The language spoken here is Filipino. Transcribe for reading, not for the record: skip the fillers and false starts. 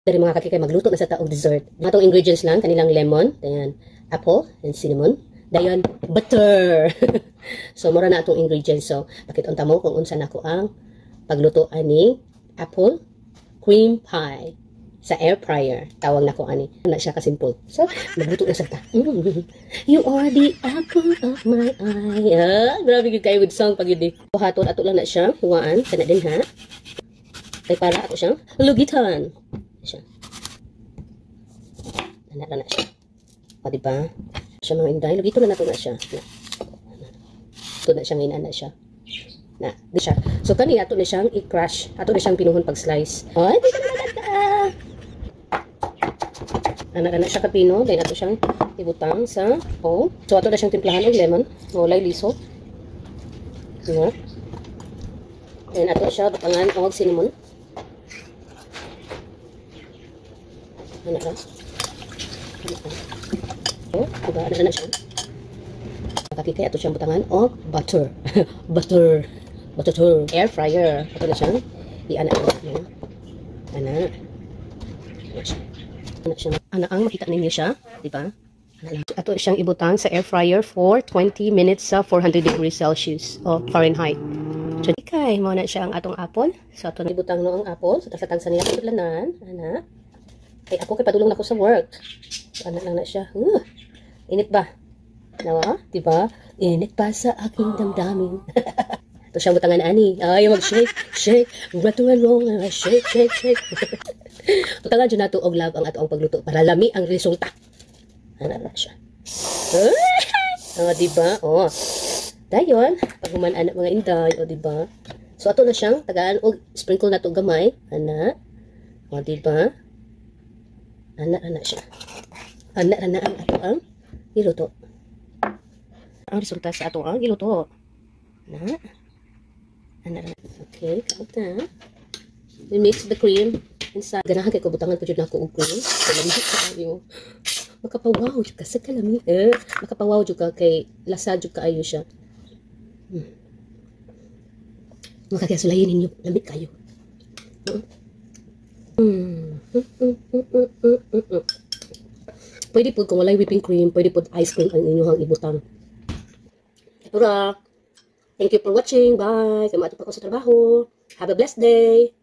Dari mga kakikay magluto na sa taong dessert. Mga tong ingredients lang, kanilang lemon, dayan, apple and cinnamon, dayan butter. So mura na atong ingredients. So pakitunta mo kung unsa nako ang pagluto ani apple cream pie sa air fryer. Tawag nako ani. Na siya ka simple. So magluto na sa ta. You are the apple of my eye. Grabe gyud kay with song pag yun. Haton ato lang na siya, huwaan kana din ha. Kay para ato siyang lugitan. Siya. Na siya. O, diba? Siya mga inday. Lugito na nato na siya. Ito na siya ngayon na siya. Di siya. So, kani ato na siyang i-crush. Ato na siyang pinuhon pag-slice. O, di ka na maganda. Anak siya kapino. Then, ato siyang ibutang sa bowl. So, ato na siyang timplahan ng lemon. Walay liso. Diba? Then, ato siya butangan og cinnamon. Ano ka? Diba? Ano na siya? Kakikay, ito siyang butangan o butter. Butter. Air fryer. Ito na siyang i-anak ko. Anak. Anak siya. Anak ang makita ninyo siya. Diba? Ito siyang ibutang sa air fryer for 20 minutes sa 400 degrees Celsius o Fahrenheit. So, kay, mo na siya ang atong apple. So, ito na ibutang no ang apple. So, tasatang sa nila katulanan. Anak. Kay ako kay padulong na ko sa work. So, anak lang na siya. Init ba? Nawa? Diba? Init pa sa aking damdamin. Ito siyang butangan ani. Ay, mag-shake, shake. Rato and roll. Shake. Butangan dyan nato og love ang atong pagluto para lami ang resulta. Anak lang siya. Diba? Dayon, pag human anak mga inday. Diba? So, ato na siyang tagaan og sprinkle na to gamay. Anak. Diba? Anak siya. Anak ang ato ang giluto. Ang resulta sa ato ang giluto. Anak. Okay, kauta. We mix the cream inside. Ganahan kay ko butangan ko jud nako og cream. Kalami sa kayo. Makapawaw jud ka sa kalami. Makapawaw jud ka kay lasa jud kaayo siya. Makakasulayin ninyo, lamig kayo. Pwede po kung walay whipping cream, pwede po ice cream ang inyong ibutang. Ito ra. Thank you for watching. Bye. Kamato pa ko sa trabaho. Have a blessed day.